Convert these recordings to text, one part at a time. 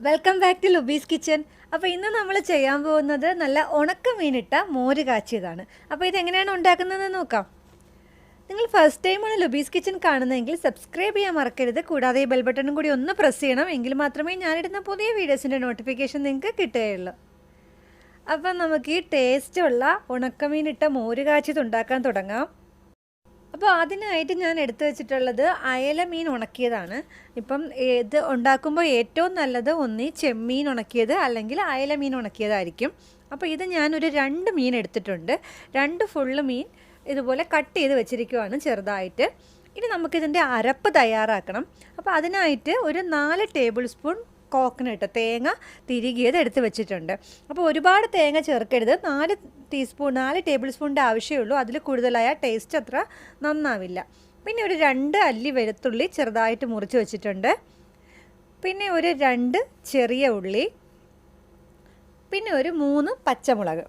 Welcome back to Lubi's kitchen. അപ്പോൾ ഇന്ന് നമ്മൾ ചെയ്യാൻ പോകുന്നത് നല്ല ഉണക്കമീനിട്ട മോര് കാച്ചിയതാണ്. അപ്പോൾ ഇതെങ്ങനെയാണ് ഉണ്ടാക്കുന്നതെന്ന് നോക്കാം. നിങ്ങൾ ഫസ്റ്റ് ടൈമാണ് ലുബീസ് കിച്ചൻ കാണുന്നതെങ്കിൽ സബ്സ്ക്രൈബ് ചെയ്യാൻ മറക്കരുത്. കൂടാതെ ഈ ബെൽ ബട്ടണും കൂടി ഒന്ന് പ്രസ് ചെയ്യണം. എങ്കിൽ മാത്രമേ ഞാനിടുന്ന പുതിയ വീഡിയോസിൻ്റെ നോട്ടിഫിക്കേഷൻ നിങ്ങൾക്ക് കിട്ടുകയുള്ളൂ. അപ്പം നമുക്ക് ഈ ടേസ്റ്റുള്ള ഉണക്കമീനിട്ട മോര് കാച്ചിയത് ഉണ്ടാക്കാൻ തുടങ്ങാം. അപ്പോൾ അതിനായിട്ട് ഞാൻ എടുത്തു വെച്ചിട്ടുള്ളത് അയല മീൻ ഉണക്കിയതാണ്. ഇപ്പം ഇത് ഉണ്ടാക്കുമ്പോൾ ഏറ്റവും നല്ലത് ഒന്നീ ചെമ്മീൻ ഉണക്കിയത് അല്ലെങ്കിൽ അയല മീൻ ഉണക്കിയതായിരിക്കും. അപ്പോൾ ഇത് ഞാനൊരു 2 മീൻ എടുത്തിട്ടുണ്ട്. 2 ഫുള്ള് മീൻ ഇതുപോലെ കട്ട് ചെയ്ത് വെച്ചിരിക്കുവാണ് ചെറുതായിട്ട്. ഇനി നമുക്കിതിൻ്റെ അരപ്പ് തയ്യാറാക്കണം. അപ്പോൾ അതിനായിട്ട് ഒരു 4 ടേബിൾ സ്പൂൺ കോക്കനട്ട് തേങ്ങ തിരികിയത് എടുത്ത് വെച്ചിട്ടുണ്ട്. അപ്പോൾ ഒരുപാട് തേങ്ങ ചേർക്കരുത്. 4 ടേബിൾ സ്പൂണിൻ്റെ ആവശ്യമുള്ളൂ. അതിൽ കൂടുതലായ ടേസ്റ്റ് അത്ര നന്നാവില്ല. പിന്നെ ഒരു 2 അല്ലി വെളുത്തുള്ളി ചെറുതായിട്ട് മുറിച്ച് വെച്ചിട്ടുണ്ട്. പിന്നെ ഒരു 2 ചെറിയ ഉള്ളി, പിന്നെ ഒരു 3 പച്ചമുളക്.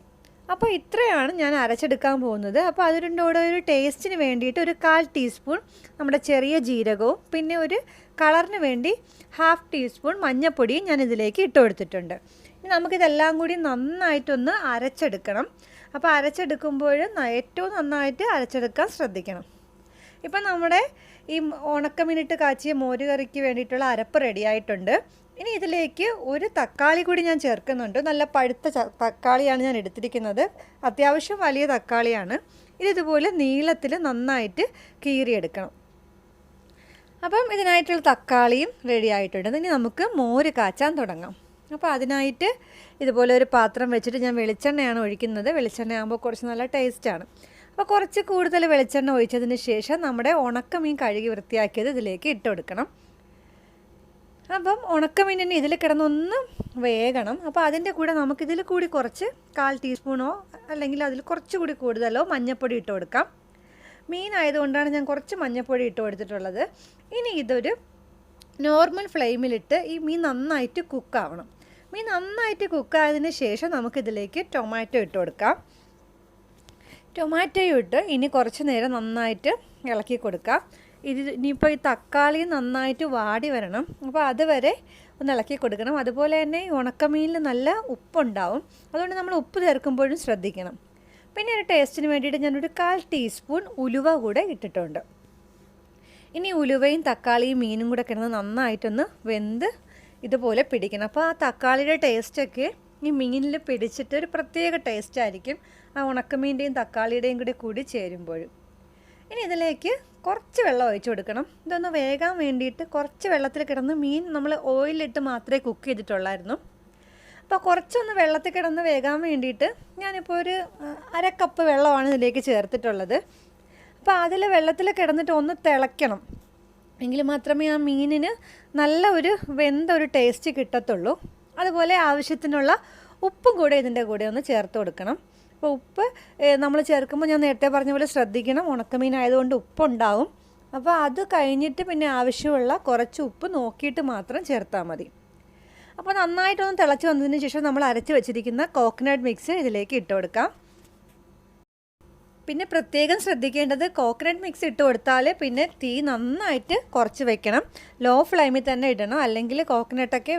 അപ്പോൾ ഇത്രയാണ് ഞാൻ അരച്ചെടുക്കാൻ പോകുന്നത്. അപ്പോൾ അതിൻ്റെ കൂടെ ഒരു ടേസ്റ്റിന് വേണ്ടിയിട്ട് ഒരു 1/4 ടീസ്പൂൺ നമ്മുടെ ചെറിയ ജീരകവും പിന്നെ ഒരു കളറിന് വേണ്ടി 1/2 ടീസ്പൂൺ മഞ്ഞൾപ്പൊടിയും ഞാൻ ഇതിലേക്ക് ഇട്ട് കൊടുത്തിട്ടുണ്ട്. ഇനി നമുക്കിതെല്ലാം കൂടി നന്നായിട്ടൊന്ന് അരച്ചെടുക്കണം. അപ്പോൾ അരച്ചെടുക്കുമ്പോൾ ഏറ്റവും നന്നായിട്ട് അരച്ചെടുക്കാൻ ശ്രദ്ധിക്കണം. ഇപ്പം നമ്മുടെ ഈ ഉണക്കമീനിട്ട് കാച്ചിയ മോര് കറിക്ക് വേണ്ടിയിട്ടുള്ള അരപ്പ് റെഡിയായിട്ടുണ്ട്. ഇനി ഇതിലേക്ക് ഒരു തക്കാളി കൂടി ഞാൻ ചേർക്കുന്നുണ്ട്. നല്ല പഴുത്ത തക്കാളിയാണ് ഞാൻ എടുത്തിരിക്കുന്നത്. അത്യാവശ്യം വലിയ തക്കാളിയാണ്. ഇതുപോലെ നീളത്തിൽ നന്നായിട്ട് കീറിയെടുക്കണം. അപ്പം ഇതിനായിട്ടുള്ള തക്കാളിയും റെഡി ആയിട്ടുണ്ട്. ഇനി നമുക്ക് മോര് കാച്ചാൻ തുടങ്ങാം. അപ്പോൾ അതിനായിട്ട് ഇതുപോലെ ഒരു പാത്രം വെച്ചിട്ട് ഞാൻ വെളിച്ചെണ്ണയാണ് ഒഴിക്കുന്നത്. വെളിച്ചെണ്ണ ആകുമ്പോൾ കുറച്ച് നല്ല ടേസ്റ്റാണ്. അപ്പോൾ കുറച്ച് കൂടുതൽ വെളിച്ചെണ്ണ ഒഴിച്ചതിന് ശേഷം നമ്മുടെ ഉണക്കമീൻ കഴുകി വൃത്തിയാക്കിയത് ഇതിലേക്ക് ഇട്ട് കൊടുക്കണം. അപ്പം ഉണക്കമീനിന് ഇതിൽ കിടന്നൊന്ന് വേകണം. അപ്പോൾ അതിൻ്റെ കൂടെ നമുക്കിതിൽ കൂടി കുറച്ച് 1/4 ടീസ്പൂണോ അല്ലെങ്കിൽ അതിൽ കുറച്ചുകൂടി കൂടുതലോ മഞ്ഞൾപ്പൊടി ഇട്ട് കൊടുക്കാം. മീൻ ആയതുകൊണ്ടാണ് ഞാൻ കുറച്ച് മഞ്ഞൾപ്പൊടി ഇട്ട് കൊടുത്തിട്ടുള്ളത്. ഇനി ഇതൊരു നോർമൽ ഫ്ലെയിമിലിട്ട് ഈ മീൻ നന്നായിട്ട് കുക്കാവണം. മീൻ നന്നായിട്ട് കുക്കായതിന് ശേഷം നമുക്കിതിലേക്ക് ടൊമാറ്റോ ഇട്ട് കൊടുക്കാം. ടൊമാറ്റോ ഇട്ട് ഇനി കുറച്ച് നേരം നന്നായിട്ട് ഇളക്കി കൊടുക്കാം. ഇനിയിപ്പോൾ ഈ തക്കാളി നന്നായിട്ട് വാടി വരണം. അപ്പോൾ അതുവരെ ഒന്ന് ഇളക്കി കൊടുക്കണം. അതുപോലെ തന്നെ ഈ ഉണക്കമീനിൽ നല്ല ഉപ്പുണ്ടാവും. അതുകൊണ്ട് നമ്മൾ ഉപ്പ് ചേർക്കുമ്പോഴും ശ്രദ്ധിക്കണം. പിന്നെ ഒരു ടേസ്റ്റിന് വേണ്ടിയിട്ട് ഞാനൊരു 1/4 ടീസ്പൂൺ ഉലുവ കൂടെ ഇട്ടിട്ടുണ്ട്. ഇനി ഉലുവയും തക്കാളിയും മീനും കൂടെ കിടന്ന് നന്നായിട്ടൊന്ന് വെന്ത് ഇതുപോലെ പിടിക്കണം. അപ്പോൾ ആ തക്കാളിയുടെ ടേസ്റ്റൊക്കെ ഈ മീനിൽ പിടിച്ചിട്ട് ഒരു പ്രത്യേക ടേസ്റ്റായിരിക്കും ആ ഉണക്കമീൻ്റെയും തക്കാളിയുടെയും കൂടി ചേരുമ്പോഴും. ഇനി ഇതിലേക്ക് കുറച്ച് വെള്ളം ഒഴിച്ചു കൊടുക്കണം. ഇതൊന്ന് വേകാൻ വേണ്ടിയിട്ട് കുറച്ച് വെള്ളത്തിൽ കിടന്ന് മീൻ നമ്മൾ ഓയിലിട്ട് മാത്രമേ കുക്ക് ചെയ്തിട്ടുള്ളായിരുന്നു. അപ്പോൾ കുറച്ചൊന്ന് വെള്ളത്തിൽ കിടന്ന് വേകാൻ വേണ്ടിയിട്ട് ഞാനിപ്പോൾ ഒരു 1/2 കപ്പ് വെള്ളമാണ് ഇതിലേക്ക് ചേർത്തിട്ടുള്ളത്. അപ്പോൾ അതിൽ വെള്ളത്തിൽ കിടന്നിട്ട് ഒന്ന് തിളയ്ക്കണം. എങ്കിൽ മാത്രമേ ആ മീനിന് നല്ല ഒരു വെന്ത ഒരു ടേസ്റ്റ് കിട്ടത്തുള്ളൂ. അതുപോലെ ആവശ്യത്തിനുള്ള ഉപ്പും കൂടെ ഇതിൻ്റെ കൂടെ ഒന്ന് ചേർത്ത് കൊടുക്കണം. അപ്പോൾ ഉപ്പ് നമ്മൾ ചേർക്കുമ്പോൾ ഞാൻ നേരത്തെ പറഞ്ഞ പോലെ ശ്രദ്ധിക്കണം. ഉണക്കമീൻ ആയതുകൊണ്ട് ഉപ്പുണ്ടാവും. അപ്പോൾ അത് കഴിഞ്ഞിട്ട് പിന്നെ ആവശ്യമുള്ള കുറച്ച് ഉപ്പ് നോക്കിയിട്ട് മാത്രം ചേർത്താൽ മതി. അപ്പോൾ നന്നായിട്ടൊന്ന് തിളച്ച് വന്നതിന് ശേഷം നമ്മൾ അരച്ച് വെച്ചിരിക്കുന്ന കോക്കനട്ട് മിക്സ് ഇതിലേക്ക് ഇട്ട് കൊടുക്കാം. പിന്നെ പ്രത്യേകം ശ്രദ്ധിക്കേണ്ടത് കോക്കനട്ട് മിക്സ് ഇട്ട് കൊടുത്താൽ പിന്നെ തീ നന്നായിട്ട് കുറച്ച് വെക്കണം. ലോ ഫ്ലെയിമിൽ തന്നെ ഇടണം. അല്ലെങ്കിൽ കോക്കനട്ടൊക്കെ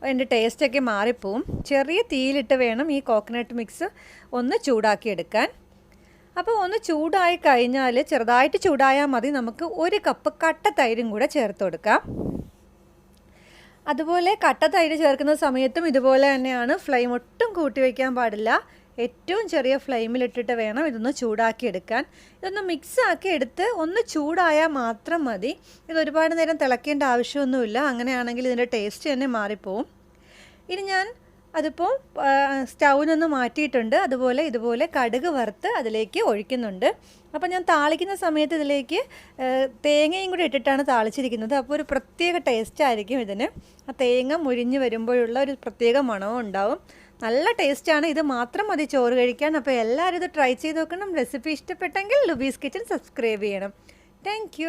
അതിൻ്റെ ടേസ്റ്റൊക്കെ മാറിപ്പോവും. ചെറിയ തീയിലിട്ട് വേണം ഈ കോക്കനട്ട് മിക്സ് ഒന്ന് ചൂടാക്കിയെടുക്കാൻ. അപ്പോൾ ഒന്ന് ചൂടായി കഴിഞ്ഞാൽ ചെറുതായിട്ട് ചൂടായാൽ മതി. നമുക്ക് 1 കപ്പ് കട്ട തൈരും കൂടെ ചേർത്ത് കൊടുക്കാം. അതുപോലെ കട്ട തൈര് ചേർക്കുന്ന സമയത്തും ഇതുപോലെ തന്നെയാണ്. ഫ്ലെയിം ഒട്ടും കൂട്ടി വയ്ക്കാൻ പാടില്ല. ഏറ്റവും ചെറിയ ഫ്ലെയിമിലിട്ടിട്ട് വേണം ഇതൊന്ന് ചൂടാക്കിയെടുക്കാൻ. ഇതൊന്ന് മിക്സാക്കി എടുത്ത് ഒന്ന് ചൂടായാൽ മാത്രം മതി. ഇത് ഒരുപാട് നേരം തിളയ്ക്കേണ്ട ആവശ്യമൊന്നുമില്ല. അങ്ങനെയാണെങ്കിൽ ഇതിൻ്റെ ടേസ്റ്റ് തന്നെ മാറിപ്പോവും. ഇനി ഞാൻ അതിപ്പോൾ സ്റ്റൗവിൽ നിന്ന് മാറ്റിയിട്ടുണ്ട്. ഇതുപോലെ കടുക് വറുത്ത് അതിലേക്ക് ഒഴിക്കുന്നുണ്ട്. അപ്പോൾ ഞാൻ താളിക്കുന്ന സമയത്ത് ഇതിലേക്ക് തേങ്ങയും കൂടി ഇട്ടിട്ടാണ് താളിച്ചിരിക്കുന്നത്. അപ്പോൾ ഒരു പ്രത്യേക ടേസ്റ്റായിരിക്കും ഇതിന്. ആ തേങ്ങ മുരിഞ്ഞ് വരുമ്പോഴുള്ള ഒരു പ്രത്യേക മണവും ഉണ്ടാവും. നല്ല ടേസ്റ്റാണ്. ഇത് മാത്രം മതി ചോറ് കഴിക്കാൻ. അപ്പോൾ എല്ലാവരും ഇത് ട്രൈ ചെയ്ത് നോക്കണം. റെസിപ്പി ഇഷ്ടപ്പെട്ടെങ്കിൽ ലുബീസ് കിച്ചൻ സബ്സ്ക്രൈബ് ചെയ്യണം. താങ്ക്